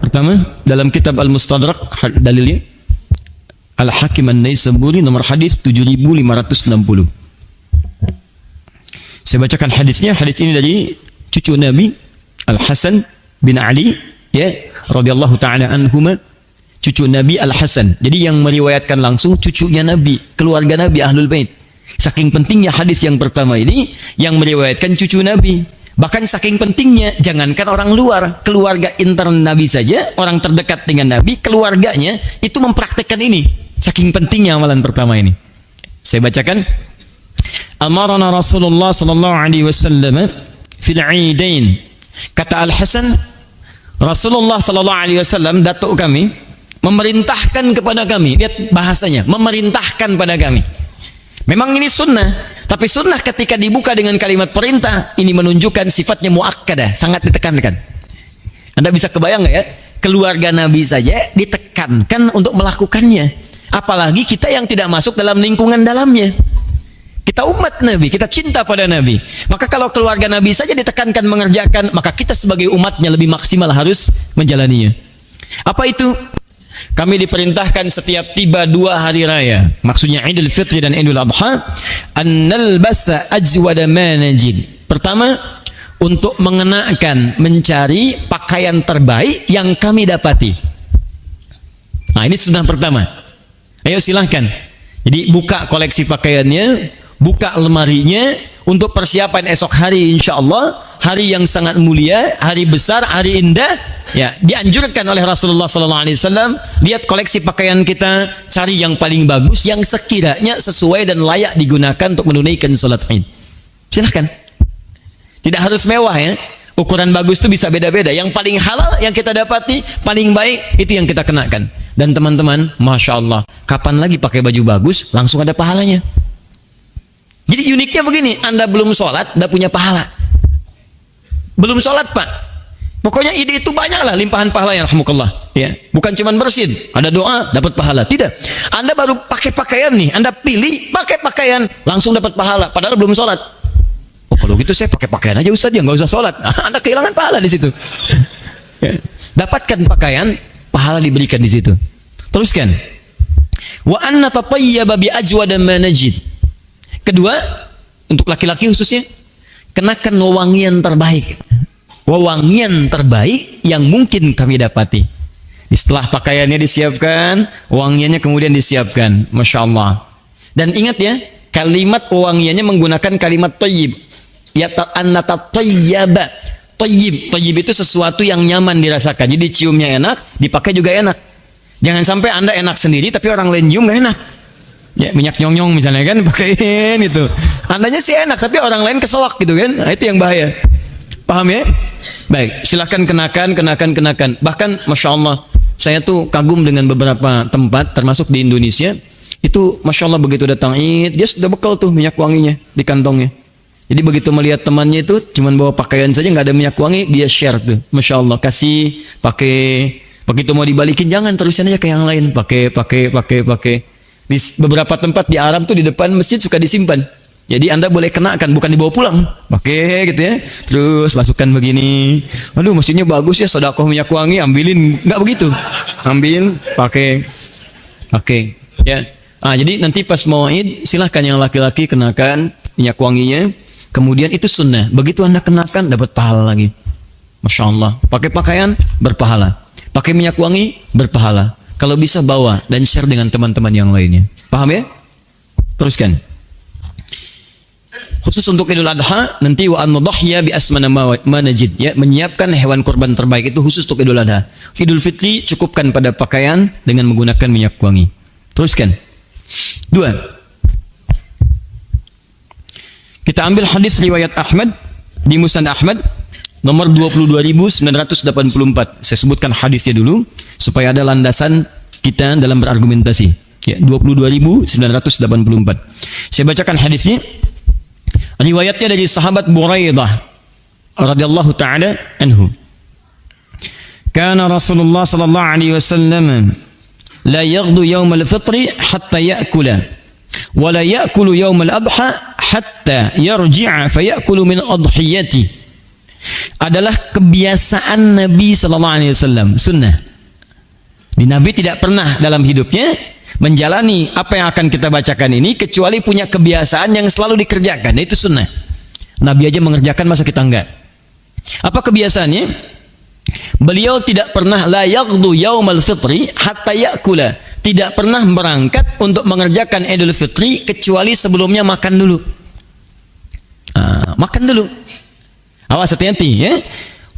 Pertama, dalam kitab Al-Mustadrak dalilnya Al-Hakim An-Naisaburi nomor hadis 7560. Saya bacakan hadisnya. Hadis ini dari cucu Nabi Al-Hasan bin Ali, ya, radhiyallahu taala anhuma, cucu Nabi Al-Hasan. Jadi yang meriwayatkan langsung cucunya Nabi, keluarga Nabi, Ahlul Bait. Saking pentingnya hadis yang pertama ini, yang meriwayatkan cucu Nabi. Bahkan saking pentingnya, jangankan orang luar, keluarga intern Nabi saja, orang terdekat dengan Nabi, keluarganya itu mempraktekkan ini. Saking pentingnya amalan pertama ini. Saya bacakan. Amarana Rasulullah sallallahu alaihi wasallam fil 'idain. Kata Al-Hasan, Rasulullah sallallahu alaihi wasallam, datuk kami, memerintahkan kepada kami. Lihat bahasanya, memerintahkan pada kami. Memang ini sunnah, tapi sunnah ketika dibuka dengan kalimat perintah, ini menunjukkan sifatnya muakkadah, sangat ditekankan. Anda bisa kebayang nggak ya? Keluarga Nabi saja ditekankan untuk melakukannya. Apalagi kita yang tidak masuk dalam lingkungan dalamnya. Kita umat Nabi, kita cinta pada Nabi. Maka kalau keluarga Nabi saja ditekankan mengerjakan, maka kita sebagai umatnya lebih maksimal harus menjalaninya. Apa itu? Kami diperintahkan setiap tiba 2 hari raya, maksudnya Idul Fitri dan Idul Adha, an-nalbasa ajwada ma najid. Pertama, untuk mengenakan, mencari pakaian terbaik yang kami dapati. Nah, ini sunnah pertama. Ayo silahkan. Jadi buka koleksi pakaiannya, buka lemarinya untuk persiapan esok hari, insya Allah hari yang sangat mulia, hari besar, hari indah. Ya, dianjurkan oleh Rasulullah SAW. Lihat koleksi pakaian kita, cari yang paling bagus, yang sekiranya sesuai dan layak digunakan untuk menunaikan sholat Id. Silahkan. Tidak harus mewah ya. Ukuran bagus itu bisa beda-beda. Yang paling halal yang kita dapati, paling baik itu yang kita kenakan. Dan teman-teman, masya Allah, kapan lagi pakai baju bagus langsung ada pahalanya. Jadi uniknya begini, Anda belum sholat, Anda punya pahala. Belum sholat Pak, pokoknya ide itu banyaklah limpahan pahala, ya rahmukallah. Ya, bukan cuman bersin, ada doa dapat pahala. Tidak, Anda baru pakai pakaian nih, Anda pilih pakai pakaian langsung dapat pahala, padahal belum sholat. Oh kalau gitu saya pakai pakaian aja Ustaz, ya nggak usah sholat. Anda kehilangan pahala di situ. Ya. Dapatkan pakaian, pahala diberikan di situ. Teruskan. Wa anna tatayyaba bi ajwada ma najid. Kedua, untuk laki-laki khususnya, kenakan wewangian terbaik. Wewangian terbaik yang mungkin kami dapati. Setelah pakaiannya disiapkan, wewangiannya kemudian disiapkan. Masya Allah. Dan ingat ya, kalimat wewangiannya menggunakan kalimat thayyib. Ya anna tatayyaba. Thayyib. Thayyib itu sesuatu yang nyaman dirasakan. Jadi ciumnya enak, dipakai juga enak. Jangan sampai Anda enak sendiri tapi orang lain cium nggak enak. Ya, minyak nyong-nyong misalnya kan, pakaiin itu. Andanya sih enak tapi orang lain keselak gitu kan. Nah, itu yang bahaya. Paham ya? Baik, silakan kenakan. Bahkan Masya Allah, saya tuh kagum dengan beberapa tempat termasuk di Indonesia. Itu Masya Allah begitu datang Id, dia sudah bekal tuh minyak wanginya di kantongnya. Jadi begitu melihat temannya itu cuman bawa pakaian saja nggak ada minyak wangi, dia share tuh. Masya Allah, kasih, pakai. Begitu mau dibalikin jangan, terusin aja ke yang lain, pakai. Di beberapa tempat di Arab tuh di depan masjid suka disimpan. Jadi Anda boleh kenakan, bukan dibawa pulang. Pakai gitu ya. Terus masukkan begini. Aduh, masjidnya bagus ya, sedekah minyak wangi, ambilin. Enggak begitu. Ambil, pakai. Ya. Ah, jadi nanti pas mau Id, silahkan yang laki-laki kenakan minyak wanginya. Kemudian itu sunnah. Begitu Anda kenakan dapat pahala lagi. Masya Allah. Pakai pakaian berpahala. Pakai minyak wangi berpahala. Kalau bisa bawa dan share dengan teman-teman yang lainnya. Paham ya? Teruskan. Khusus untuk Idul Adha nanti wa an-nadhhiya bi asmana ma najid, ya, menyiapkan hewan kurban terbaik itu khusus untuk Idul Adha. Idul Fitri cukupkan pada pakaian dengan menggunakan minyak wangi. Teruskan. 2. Kita ambil hadis riwayat Ahmad di Musnad Ahmad nomor 22.984. Saya sebutkan hadisnya dulu supaya ada landasan kita dalam berargumentasi. Ya, 22.984. Saya bacakan hadisnya. Riwayatnya dari sahabat Buraidah radhiyallahu taala anhu. Kana Rasulullah sallallahu alaihi wasallam la yaghdu yawm al-fitr hatta ya'kula wa la ya'kulu yawm al-adha hatta yarji'a fa ya'kulu min adhiyati. adalah kebiasaan Nabi sallallahu alaihi wasallam, sunnah. Di Nabi tidak pernah dalam hidupnya menjalani apa yang akan kita bacakan ini kecuali punya kebiasaan yang selalu dikerjakan, itu sunnah. Nabi aja mengerjakan, masa kita enggak? Apa kebiasaannya? Beliau tidak pernah la yaghdu yaumal fitri hatta yakula, tidak pernah berangkat untuk mengerjakan Idul Fitri kecuali sebelumnya makan dulu. Makan dulu. Awas, hati-hati ya.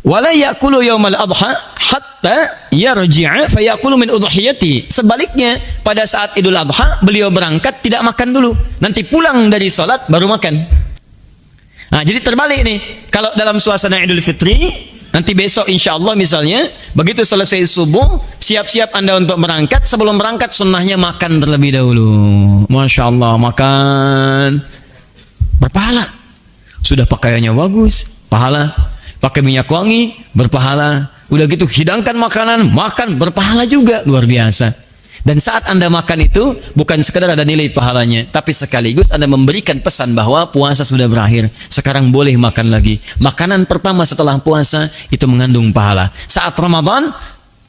Wala yakulu yaumal adha hatta yarji'a fayakulu min udhiyati. Sebaliknya, pada saat Idul Adha beliau berangkat tidak makan dulu, nanti pulang dari salat baru makan. Jadi terbalik nih. Kalau dalam suasana Idul Fitri, nanti besok insya Allah misalnya, begitu selesai subuh, siap-siap Anda untuk berangkat. Sebelum berangkat sunnahnya makan terlebih dahulu. Masya Allah, makan berpahala. Sudah pakaiannya bagus, pahala. Pakai minyak wangi, berpahala. Udah gitu hidangkan makanan, makan, berpahala juga, luar biasa. Dan saat Anda makan itu bukan sekedar ada nilai pahalanya, tapi sekaligus Anda memberikan pesan bahwa puasa sudah berakhir, sekarang boleh makan lagi. Makanan pertama setelah puasa itu mengandung pahala. Saat Ramadan,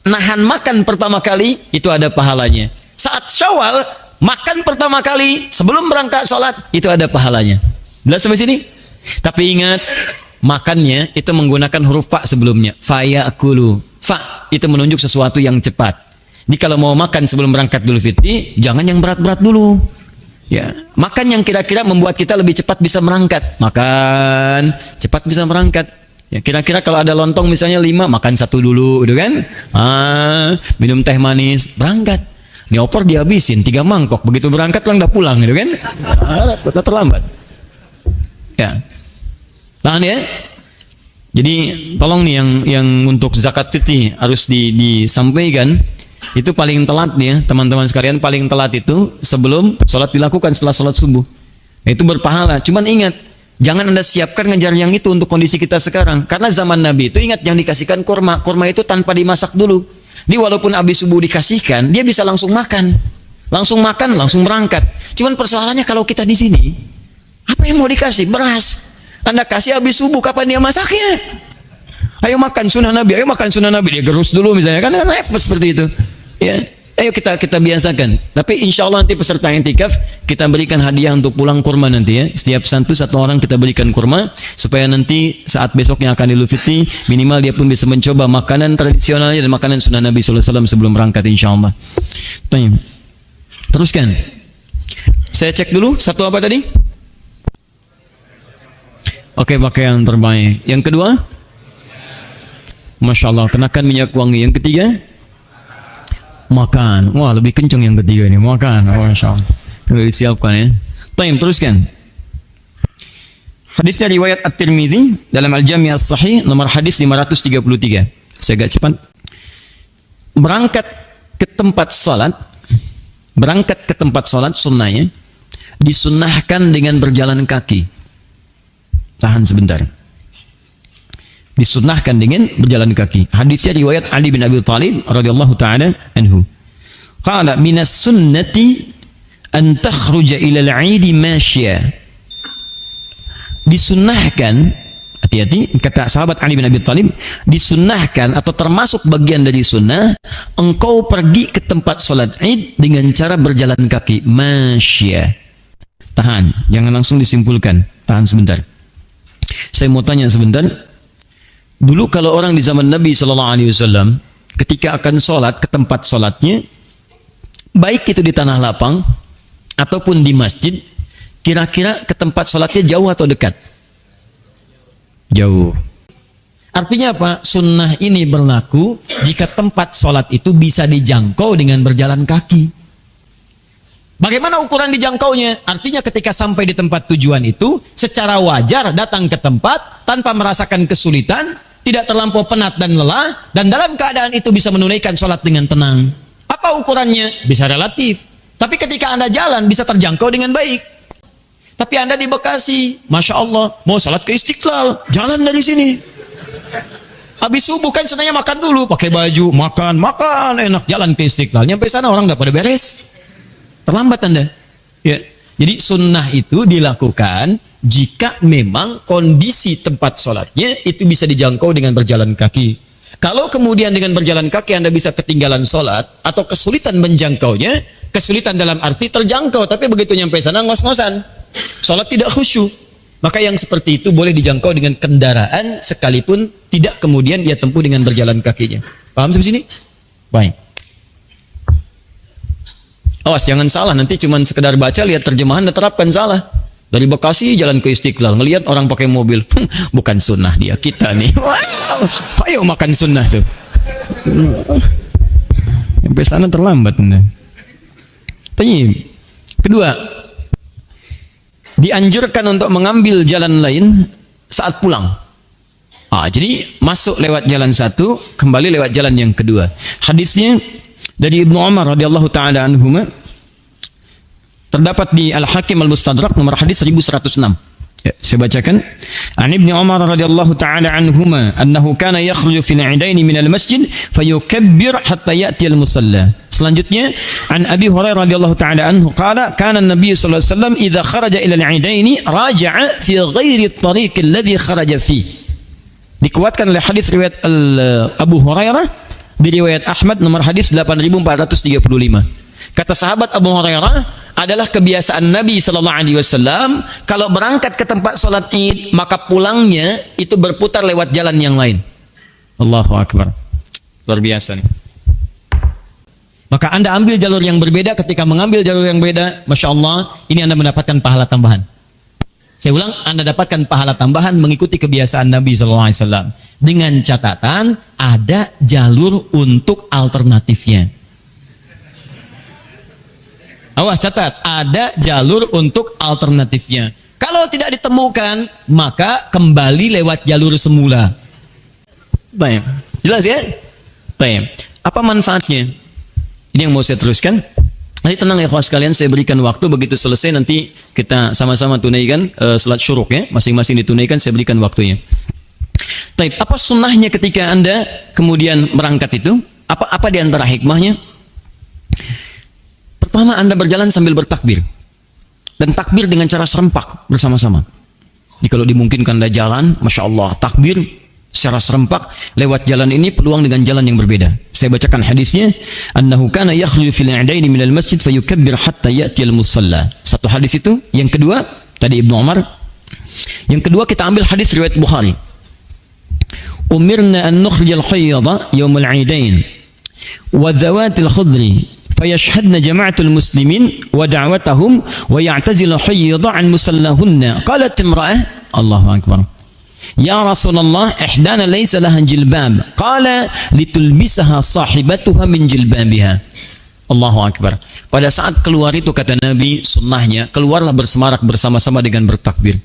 nahan makan pertama kali itu ada pahalanya. Saat Syawal, makan pertama kali sebelum berangkat sholat itu ada pahalanya. Jelas sampai sini? Tapi ingat, makannya itu menggunakan huruf fa sebelumnya. Fayakulu. Fa itu menunjuk sesuatu yang cepat. Jadi kalau mau makan sebelum berangkat Idul Fitri, jangan yang berat-berat dulu. Ya, makan yang kira-kira membuat kita lebih cepat bisa berangkat. Makan cepat bisa berangkat. Ya, kira-kira kalau ada lontong misalnya 5, makan 1 dulu, gitu kan? Minum teh manis, berangkat. Ini opor dihabisin 3 mangkok, begitu berangkat udah pulang, gitu kan? Udah terlambat. Ya, tahan ya. Jadi tolong nih yang untuk zakat fitri harus disampaikan. Itu paling telat ya teman-teman sekalian, paling telat itu sebelum sholat dilakukan, setelah sholat subuh. Itu berpahala. Cuman ingat, jangan Anda siapkan ngejar yang itu untuk kondisi kita sekarang. Karena zaman Nabi itu ingat yang dikasihkan kurma. Kurma itu tanpa dimasak dulu. Jadi walaupun habis subuh dikasihkan, dia bisa langsung makan. Langsung makan, langsung berangkat. Cuman persoalannya kalau kita di sini, apa yang mau dikasih? Beras. Anda kasih habis subuh, kapan dia masaknya? Ayo makan sunnah Nabi, ayo makan sunnah Nabi, dia gerus dulu misalnya, kan repot seperti itu. Ya, ayo kita biasakan. Tapi insya Allah nanti peserta intikaf kita berikan hadiah untuk pulang kurma nanti ya. Setiap satu orang kita berikan kurma supaya nanti saat besoknya akan Idul Fitri minimal dia pun bisa mencoba makanan tradisionalnya dan makanan sunnah Nabi SAW sebelum berangkat insya Allah. Teruskan. Saya cek dulu satu apa tadi? Oke, pakai yang terbaik. Yang kedua? Masya Allah, kenakan minyak wangi. Yang ketiga? Makan. Wah, lebih kencang yang ketiga ini. Makan. Oh, Masya Allah. Sudah disiapkan ya. Teruskan. Hadisnya riwayat At-Tirmidzi dalam Al-Jami' As-Sahih nomor hadis 533. Saya agak cepat. Berangkat ke tempat salat sunnahnya disunnahkan dengan berjalan kaki. Tahan sebentar. Disunnahkan dengan berjalan kaki. Hadisnya riwayat Ali bin Abi Thalib radhiyallahu taala anhu. Qala minas sunnati an takhruja ila al-'id masya. Disunnahkan, hati-hati, kata sahabat Ali bin Abi Thalib, disunnahkan atau termasuk bagian dari sunnah engkau pergi ke tempat salat Id dengan cara berjalan kaki, masya. Tahan, jangan langsung disimpulkan. Tahan sebentar. Saya mau tanya sebentar. Dulu kalau orang di zaman Nabi SAW ketika akan sholat ke tempat sholatnya, baik itu di tanah lapang ataupun di masjid, kira-kira ke tempat sholatnya jauh atau dekat? Jauh. Artinya apa? Sunnah ini berlaku jika tempat sholat itu bisa dijangkau dengan berjalan kaki. Bagaimana ukuran dijangkaunya? Artinya ketika sampai di tempat tujuan itu, secara wajar datang ke tempat tanpa merasakan kesulitan, tidak terlampau penat dan lelah, dan dalam keadaan itu bisa menunaikan sholat dengan tenang. Apa ukurannya? Bisa relatif. Tapi ketika Anda jalan, bisa terjangkau dengan baik. Tapi Anda di Bekasi, Masya Allah, mau sholat ke Istiqlal, jalan dari sini. Habis subuh kan senangnya makan dulu, pakai baju, makan, enak, jalan ke Istiqlal. Nyampe sana orang udah pada beres. Terlambat Anda. Ya. Jadi sunnah itu dilakukan jika memang kondisi tempat sholatnya itu bisa dijangkau dengan berjalan kaki. Kalau kemudian dengan berjalan kaki Anda bisa ketinggalan sholat atau kesulitan menjangkaunya, kesulitan dalam arti terjangkau, tapi begitu nyampe sana ngos-ngosan, sholat tidak khusyuk. Maka yang seperti itu boleh dijangkau dengan kendaraan sekalipun tidak kemudian dia tempuh dengan berjalan kakinya. Paham sampai sini? Baik. Awas jangan salah, nanti cuman sekedar baca lihat terjemahan dan terapkan salah. Dari Bekasi jalan ke Istiqlal, ngelihat orang pakai mobil, bukan sunnah dia, kita nih. Wow, ayo makan sunnah tuh. Sampai sana terlambat. Tanya. Kedua, dianjurkan untuk mengambil jalan lain saat pulang. Jadi masuk lewat jalan satu, kembali lewat jalan yang kedua. Hadisnya dari Ibnu Umar radhiyallahu taala anhuma, terdapat di Al-Hakim Al-Mustadrak nomor hadis 1106. Ya, saya bacakan. An Ibnu Umar radhiyallahu taala anhuma annahu kana yakhruju fil 'idain min al-masjid fayukabbir hatta ya'ti al-musalla. Selanjutnya an Abi Hurairah radhiyallahu taala anhu qala kana an-nabiy sallallahu alaihi wasallam idza kharaja ila al-'idain raja'a fi ghairi at-tariq alladhi kharaja fi. Dikuatkan oleh hadis riwayat Abu Hurairah di riwayat Ahmad nomor hadis 8435. Kata sahabat Abu Hurairah, adalah kebiasaan Nabi Sallallahu Alaihi Wasallam kalau berangkat ke tempat sholat Id maka pulangnya itu berputar lewat jalan yang lain. Allahu Akbar, luar biasa nih. Maka Anda ambil jalur yang berbeda. Ketika mengambil jalur yang beda, Masya Allah, ini Anda mendapatkan pahala tambahan. Saya ulang, Anda dapatkan pahala tambahan mengikuti kebiasaan Nabi Sallallahu Alaihi Wasallam dengan catatan ada jalur untuk alternatifnya. Awas catat, ada jalur untuk alternatifnya. Kalau tidak ditemukan, maka kembali lewat jalur semula. Baik. Jelas ya? Baik. Apa manfaatnya? Ini yang mau saya teruskan. Nanti tenang ya kawan sekalian, saya berikan waktu, begitu selesai nanti kita sama-sama tunaikan salat syuruk ya, masing-masing ditunaikan, saya berikan waktunya. Baik, apa sunnahnya ketika Anda kemudian berangkat itu? Apa di antara hikmahnya? Pertama, Anda berjalan sambil bertakbir. Dan takbir dengan cara serempak bersama-sama. Jadi kalau dimungkinkan Anda jalan, Masya Allah, takbir secara serempak. Lewat jalan ini peluang dengan jalan yang berbeda. Saya bacakan hadisnya. Annahu kana yakhruju fil 'idaini minal masjid fayukabbir hatta ya'ti al-musalla. Satu hadis itu. Yang kedua, tadi Ibnu Umar. Yang kedua kita ambil hadis riwayat Bukhari. Umirna an nukhrijal hayyada yawmal 'idain wa dhawatil khudri فيشهدن جماعة المسلمين ودعوتهم ويعتزل حيض عن مسلهن. قالت امرأة الله أكبر يا رسول الله إحدانا ليس لها جلباب قال لتلبسها صاحبتها من جلبابها. Allahu Akbar. Pada saat keluar itu kata Nabi, sunnahnya keluarlah bersemarak bersama-sama dengan bertakbir.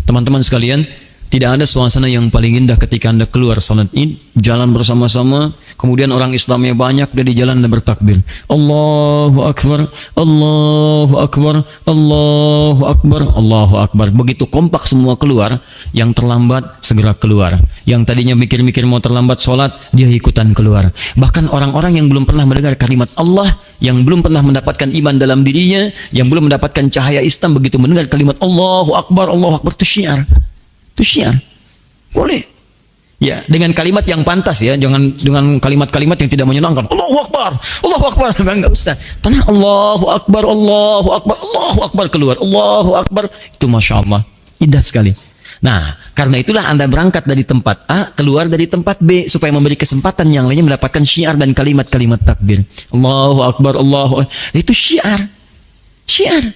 Teman-teman sekalian, tidak ada suasana yang paling indah ketika Anda keluar salat Id, jalan bersama-sama, kemudian orang Islamnya banyak, dia di jalan dan bertakbir. Allahu Akbar, Allahu Akbar, Allahu Akbar, Allahu Akbar. Begitu kompak semua keluar, yang terlambat segera keluar. Yang tadinya mikir-mikir mau terlambat salat, dia ikutan keluar. Bahkan orang-orang yang belum pernah mendengar kalimat Allah, yang belum pernah mendapatkan iman dalam dirinya, yang belum mendapatkan cahaya Islam, begitu mendengar kalimat Allahu Akbar, Allahu Akbar, itu syiar. Itu syiar. Boleh. Ya, dengan kalimat yang pantas ya, jangan dengan kalimat-kalimat yang tidak menyenangkan. Allahu Akbar, Allahu Akbar, enggak usah. Tanah Allahu Akbar, Allahu Akbar, Allahu Akbar keluar. Allahu Akbar. Itu Masya Allah. Indah sekali. Nah, karena itulah Anda berangkat dari tempat A, keluar dari tempat B, supaya memberi kesempatan yang lainnya mendapatkan syiar dan kalimat-kalimat takbir. Allahu Akbar, Allahu Akbar. Itu syiar. Syiar.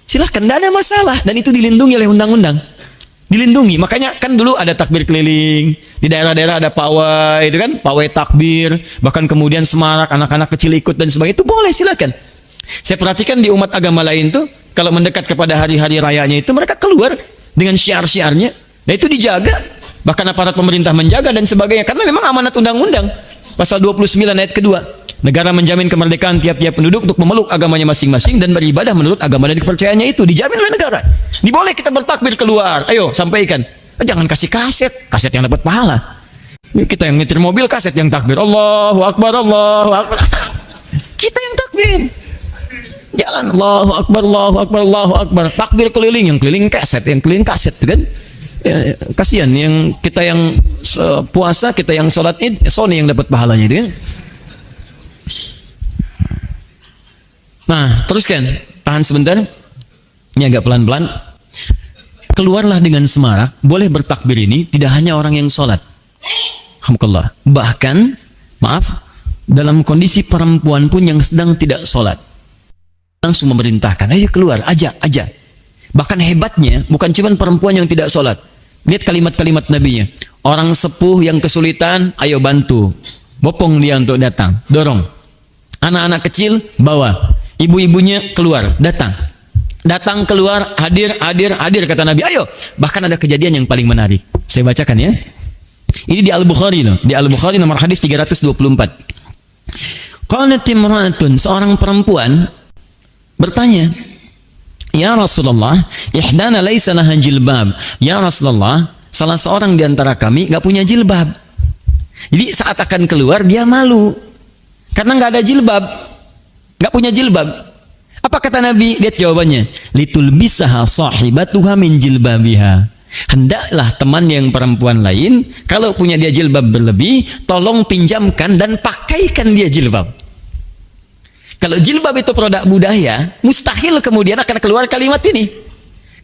Silahkan, tidak ada masalah. Dan itu dilindungi oleh undang-undang. Dilindungi. Makanya kan dulu ada takbir keliling. Di daerah-daerah ada pawai, itu kan? Pawai takbir. Bahkan kemudian semarak, anak-anak kecil ikut dan sebagainya. Itu boleh, silakan. Saya perhatikan di umat agama lain tuh, kalau mendekat kepada hari-hari rayanya itu, mereka keluar dengan syiar-syiarnya. Dan itu dijaga. Bahkan aparat pemerintah menjaga dan sebagainya. Karena memang amanat undang-undang. Pasal 29 ayat kedua. Negara menjamin kemerdekaan tiap-tiap penduduk untuk memeluk agamanya masing-masing dan beribadah menurut agama dan kepercayaannya itu. Dijamin oleh negara. Diboleh kita bertakbir keluar. Ayo, sampaikan. Jangan kasih kaset. Kaset yang dapat pahala. Kita yang nyetir mobil, kaset yang takbir. Allahu Akbar, Allahu Akbar. Kita yang takbir. jalan Allahu Akbar, Allahu Akbar, Allahu Akbar, takbir keliling, yang keliling kaset kan. Ya, kasihan yang kita yang puasa, kita yang sholat id, Sony yang dapat pahalanya itu kan. Nah, teruskan, tahan sebentar. Ini agak pelan-pelan. Keluarlah dengan semarak. Boleh bertakbir ini tidak hanya orang yang sholat. Alhamdulillah. Bahkan, maaf, dalam kondisi perempuan pun yang sedang tidak sholat, langsung memerintahkan, ayo keluar, ajak. Bahkan hebatnya, bukan cuma perempuan yang tidak sholat. Lihat kalimat-kalimat nabinya. Orang sepuh yang kesulitan, ayo bantu. Bopong dia untuk datang, dorong. Anak-anak kecil, bawa. Ibu-ibunya keluar, datang keluar, hadir kata Nabi, ayo. Bahkan ada kejadian yang paling menarik, saya bacakan ya. Ini di Al-Bukhari loh, di Al-Bukhari nomor hadis 324. Qalat imra'atun, seorang perempuan bertanya, ya Rasulullah, ihdana laisa laha jilbab. Ya Rasulullah, salah seorang di antara kami enggak punya jilbab. Jadi saat akan keluar dia malu karena enggak ada jilbab. Enggak punya jilbab. Apa kata Nabi? Lihat jawabannya. Litulbisaha sahibatuha min jilbabiha. Hendaklah teman yang perempuan lain kalau punya dia jilbab berlebih, tolong pinjamkan dan pakaikan dia jilbab. Kalau jilbab itu produk budaya, mustahil kemudian akan keluar kalimat ini.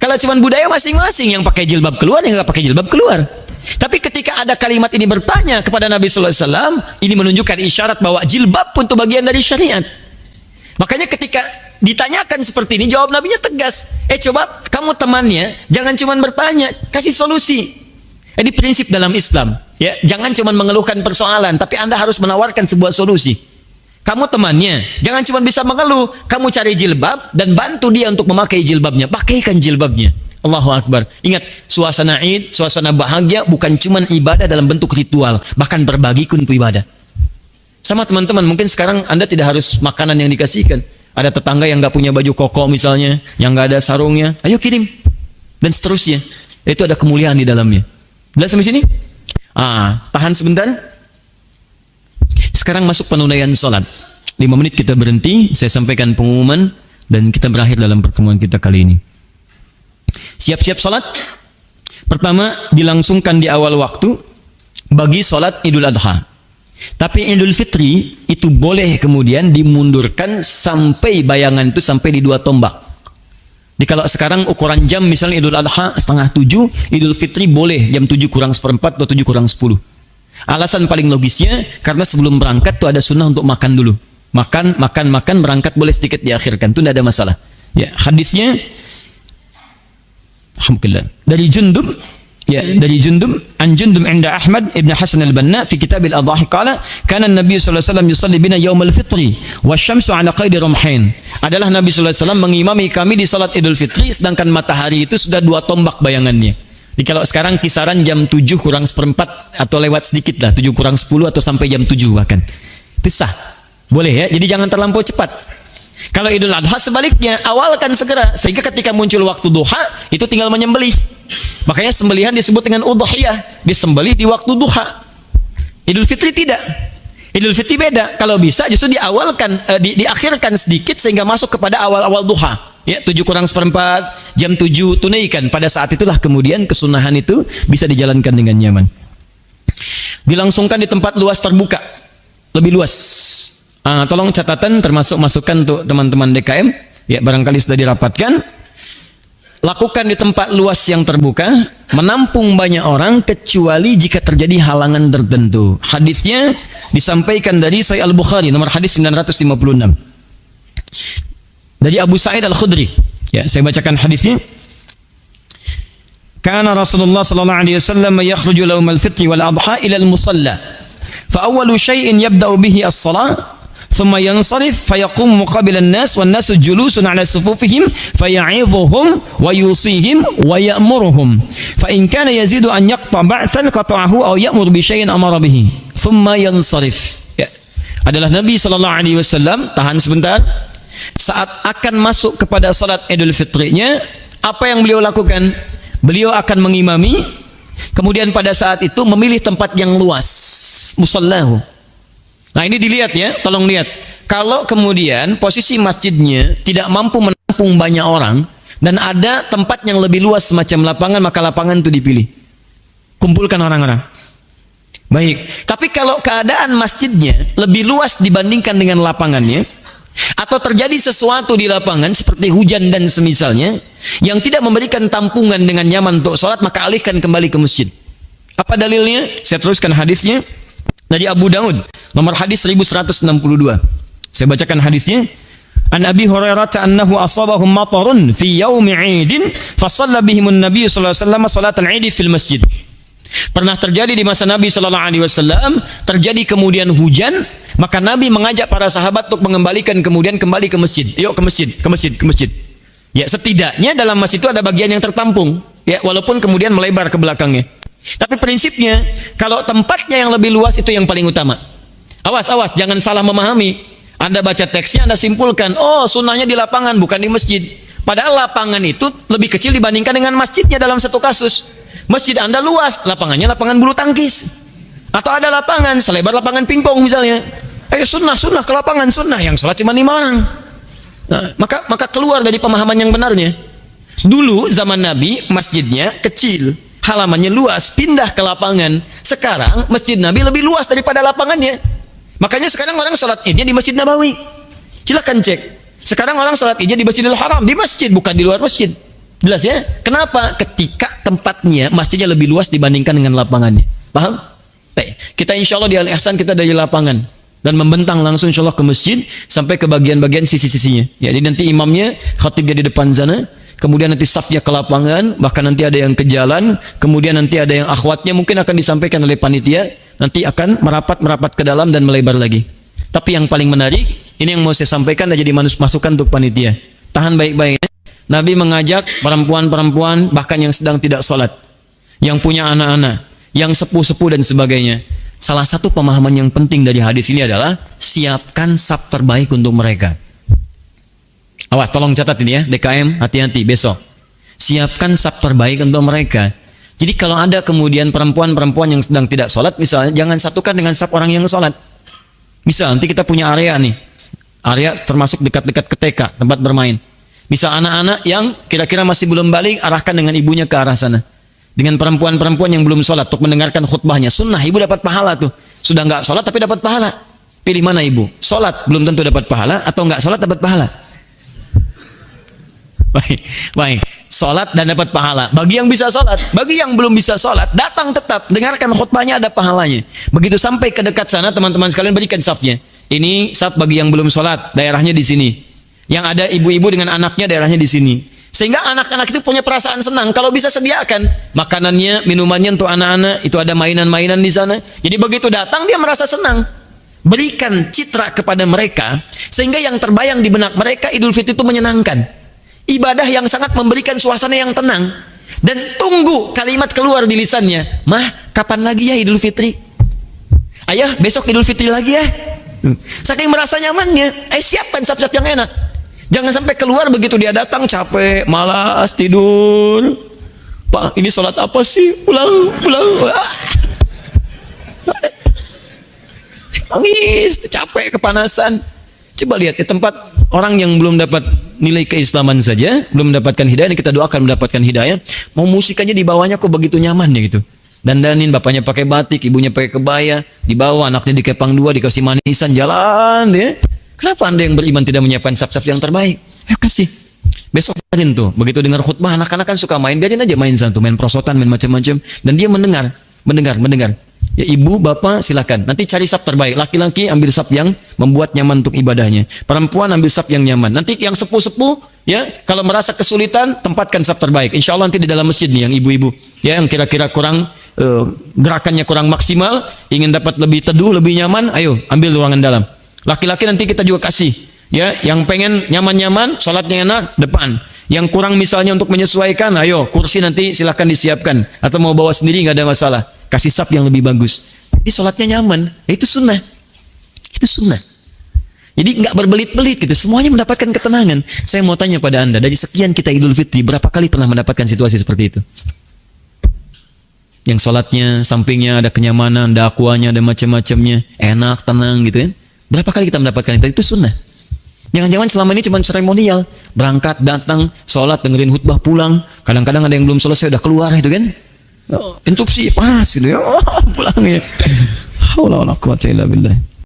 Kalau cuma budaya masing-masing, yang pakai jilbab keluar, yang nggak pakai jilbab keluar. Tapi ketika ada kalimat ini bertanya kepada Nabi Sallallahu Alaihi Wasallam, ini menunjukkan isyarat bahwa jilbab pun itu bagian dari syariat. Makanya ketika ditanyakan seperti ini, jawab Nabinya tegas. Coba kamu temannya, jangan cuma bertanya, kasih solusi. Ini prinsip dalam Islam. Ya, jangan cuma mengeluhkan persoalan, tapi Anda harus menawarkan sebuah solusi. Kamu temannya, jangan cuma bisa mengeluh. Kamu cari jilbab dan bantu dia untuk memakai jilbabnya. Pakaikan jilbabnya. Allahu Akbar. Ingat, suasana Id, suasana bahagia bukan cuma ibadah dalam bentuk ritual, bahkan berbagi pun ibadah. Sama teman-teman, mungkin sekarang Anda tidak harus makanan yang dikasihkan. Ada tetangga yang nggak punya baju koko misalnya, yang nggak ada sarungnya, ayo kirim. Dan seterusnya. Itu ada kemuliaan di dalamnya. Jelas sampai sini? Tahan sebentar. Sekarang masuk penunaian sholat. 5 menit kita berhenti, saya sampaikan pengumuman, dan kita berakhir dalam pertemuan kita kali ini. Siap-siap sholat. Pertama, dilangsungkan di awal waktu bagi sholat Idul Adha. Tapi Idul Fitri itu boleh kemudian dimundurkan sampai bayangan itu sampai di 2 tombak. Jadi kalau sekarang ukuran jam misalnya Idul Adha 6:30, Idul Fitri boleh jam 7 kurang 1/4 atau 7 kurang 10. Alasan paling logisnya karena sebelum berangkat tuh ada sunnah untuk makan dulu. Makan, berangkat boleh sedikit diakhirkan, itu tidak ada masalah. Ya, hadisnya alhamdulillah dari Jundub. Ya, dari Jundub, an Jundub inda Ahmad ibn Hasan al-Banna fi kitab al-Adhahi qala kana an-nabiy sallallahu alaihi wasallam yusalli bina yaum al-fitri wasyamsu ala qaidi rumhain. Adalah Nabi sallallahu alaihi wasallam mengimami kami di salat Idul Fitri sedangkan matahari itu sudah 2 tombak bayangannya. Jadi kalau sekarang kisaran jam 7 kurang 1/4 atau lewat sedikit lah, 7 kurang 10 atau sampai jam 7 bahkan. Itu sah. Boleh ya. Jadi jangan terlampau cepat. Kalau Idul Adha sebaliknya, awalkan segera sehingga ketika muncul waktu duha itu tinggal menyembelih. Makanya sembelihan disebut dengan udhiyah, disembelih di waktu duha. Idul Fitri tidak. Idul Fitri beda. Kalau bisa justru diawalkan, diakhirkan sedikit sehingga masuk kepada awal-awal duha. Ya, 7 kurang 1/4, jam 7 tunaikan. Pada saat itulah kemudian kesunahan itu bisa dijalankan dengan nyaman. Dilangsungkan di tempat luas terbuka, lebih luas. Tolong catatan termasuk masukan untuk teman-teman DKM. Ya, barangkali sudah dirapatkan. Lakukan di tempat luas yang terbuka, menampung banyak orang kecuali jika terjadi halangan tertentu. Hadisnya disampaikan dari Sahih Al-Bukhari nomor hadis 956. Dari Abu Sa'id Al-Khudri. Ya, saya bacakan hadisnya. Kana Rasulullah sallallahu alaihi wasallam yakhruju yaumal fitri wal adha ila al-musalla. Fa awwalu syai'in yabda'u bihi as-shalah. ثم ينصرف فيقوم مقابل الناس والناس جلوس على صفوفهم فيعظهم ويوصيهم ويأمرهم فإن كان يزيد أن يقطع بعثا قطعه أو يأمر بشيء أمر به ثم ينصرف. Ya. Adalah Nabi sallallahu alaihi wasallam, tahan sebentar, saat akan masuk kepada salat Idul Fitrinya, apa yang beliau lakukan? Beliau akan mengimami, kemudian pada saat itu memilih tempat yang luas, musallahu. Nah ini dilihat ya, tolong lihat. Kalau kemudian posisi masjidnya tidak mampu menampung banyak orang dan ada tempat yang lebih luas semacam lapangan, maka lapangan itu dipilih. Kumpulkan orang-orang. Baik, tapi kalau keadaan masjidnya lebih luas dibandingkan dengan lapangannya, atau terjadi sesuatu di lapangan seperti hujan dan semisalnya yang tidak memberikan tampungan dengan nyaman untuk sholat, maka alihkan kembali ke masjid. Apa dalilnya? Saya teruskan hadisnya dari Abu Daud, nomor hadis 1162. Saya bacakan hadisnya. An Abi Hurairah annahu asabahum matarun fi yaumi 'idin fa shalla bihimun nabiy sallallahu alaihi wasallam salatal 'id fil masjid. Pernah terjadi di masa Nabi sallallahu alaihi wasallam, terjadi kemudian hujan, maka Nabi mengajak para sahabat untuk mengembalikan kemudian kembali ke masjid. Yuk ke masjid, ke masjid, ke masjid. Ya, setidaknya dalam masjid itu ada bagian yang tertampung, ya, walaupun kemudian melebar ke belakangnya. Tapi prinsipnya kalau tempatnya yang lebih luas itu yang paling utama. Awas, awas, jangan salah memahami. Anda baca teksnya, Anda simpulkan, oh sunnahnya di lapangan bukan di masjid. Padahal lapangan itu lebih kecil dibandingkan dengan masjidnya dalam satu kasus. Masjid Anda luas, lapangannya lapangan bulu tangkis. Atau ada lapangan selebar lapangan pingpong misalnya. Sunnah ke lapangan, sunnah yang sholat cuma 5 orang. Nah, maka keluar dari pemahaman yang benarnya. Dulu zaman Nabi masjidnya kecil, halamannya luas, pindah ke lapangan. Sekarang masjid Nabi lebih luas daripada lapangannya. Makanya sekarang orang sholat idnya di Masjid Nabawi. Silakan cek. Sekarang orang sholat idnya di Masjidil Haram, di masjid, bukan di luar masjid. Jelas ya? Kenapa? Ketika tempatnya masjidnya lebih luas dibandingkan dengan lapangannya. Paham? Baik. Kita insya Allah di Al-Ihsan kita dari lapangan dan membentang langsung insya Allah ke masjid sampai ke bagian-bagian sisi-sisinya. Ya, jadi nanti imamnya, khatibnya di depan sana, kemudian nanti safnya ke lapangan, bahkan nanti ada yang ke jalan, kemudian nanti ada yang akhwatnya mungkin akan disampaikan oleh panitia, nanti akan merapat ke dalam dan melebar lagi. Tapi yang paling menarik, ini yang mau saya sampaikan dan jadi masukan untuk panitia. Tahan baik-baik. Nabi mengajak perempuan-perempuan bahkan yang sedang tidak sholat, yang punya anak-anak, yang sepuh-sepuh dan sebagainya. Salah satu pemahaman yang penting dari hadis ini adalah siapkan saf terbaik untuk mereka. Awas, tolong catat ini ya, DKM, hati-hati besok. Siapkan saf terbaik untuk mereka. Jadi kalau ada kemudian perempuan-perempuan yang sedang tidak sholat, misalnya jangan satukan dengan saf orang yang sholat. Misal nanti kita punya area nih, area termasuk dekat-dekat ke TK, tempat bermain. Misal anak-anak yang kira-kira masih belum balik, arahkan dengan ibunya ke arah sana. Dengan perempuan-perempuan yang belum sholat untuk mendengarkan khutbahnya. Sunnah, ibu dapat pahala tuh. Sudah nggak sholat tapi dapat pahala. Pilih mana ibu? Sholat belum tentu dapat pahala, atau nggak sholat dapat pahala. Baik. Sholat dan dapat pahala. Bagi yang bisa sholat, bagi yang belum bisa sholat, datang tetap, dengarkan khutbahnya, ada pahalanya. Begitu sampai ke dekat sana, teman-teman sekalian berikan safnya. Ini saf bagi yang belum sholat, daerahnya di sini. Yang ada ibu-ibu dengan anaknya, daerahnya di sini. Sehingga anak-anak itu punya perasaan senang. Kalau bisa sediakan makanannya, minumannya untuk anak-anak, itu ada mainan-mainan di sana. Jadi begitu datang dia merasa senang. Berikan citra kepada mereka sehingga yang terbayang di benak mereka Idul Fitri itu menyenangkan. Ibadah yang sangat memberikan suasana yang tenang. Dan tunggu kalimat keluar di lisannya, "Mah, kapan lagi ya Idul Fitri? Ayah, besok Idul Fitri lagi ya." Saking merasa nyamannya, siapkan saf-saf yang enak. Jangan sampai keluar begitu dia datang capek, malas, tidur. Pak, ini sholat apa sih? Pulang. Nangis, capek, kepanasan. Coba lihat di tempat orang yang belum dapat nilai keislaman saja, belum mendapatkan hidayah, kita doakan mendapatkan hidayah. Mau musik aja di bawahnya kok begitu nyaman ya gitu. Dandanin, bapaknya pakai batik, ibunya pakai kebaya, dibawa anaknya dikepang 2, dikasih manisan, jalan dia. Kenapa Anda yang beriman tidak menyiapkan saf-saf yang terbaik? Ayo kasih. Besok biarin tuh, begitu dengar khutbah, anak-anak kan suka main, biarin aja main satu, main prosotan, main macam-macam, dan dia mendengar. Ya ibu, bapak silakan. Nanti cari saf terbaik. Laki-laki ambil saf yang membuat nyaman untuk ibadahnya. Perempuan ambil saf yang nyaman. Nanti yang sepuh-sepuh, ya kalau merasa kesulitan, tempatkan saf terbaik. Insya Allah nanti di dalam masjid nih yang ibu-ibu, ya yang kira-kira kurang gerakannya kurang maksimal, ingin dapat lebih teduh, lebih nyaman, ayo ambil ruangan dalam. Laki-laki nanti kita juga kasih, ya, yang pengen nyaman-nyaman, sholatnya enak, depan. Yang kurang misalnya untuk menyesuaikan, ayo kursi nanti silakan disiapkan, atau mau bawa sendiri nggak ada masalah. Kasih saf yang lebih bagus. Jadi sholatnya nyaman, itu sunnah. Itu sunnah. Jadi nggak berbelit-belit gitu, semuanya mendapatkan ketenangan. Saya mau tanya pada Anda, dari sekian kita Idul Fitri, berapa kali pernah mendapatkan situasi seperti itu? Yang sholatnya, sampingnya ada kenyamanan, ada aquanya, ada macam-macamnya, enak, tenang gitu ya. Berapa kali kita mendapatkan itu sunnah. Jangan-jangan selama ini cuma seremonial, berangkat, datang, sholat, dengerin khutbah, pulang. Kadang-kadang ada yang belum selesai udah keluar itu kan. Interupsi panas gitu ya. Pulang ya. Haula wala quwwata illa billah.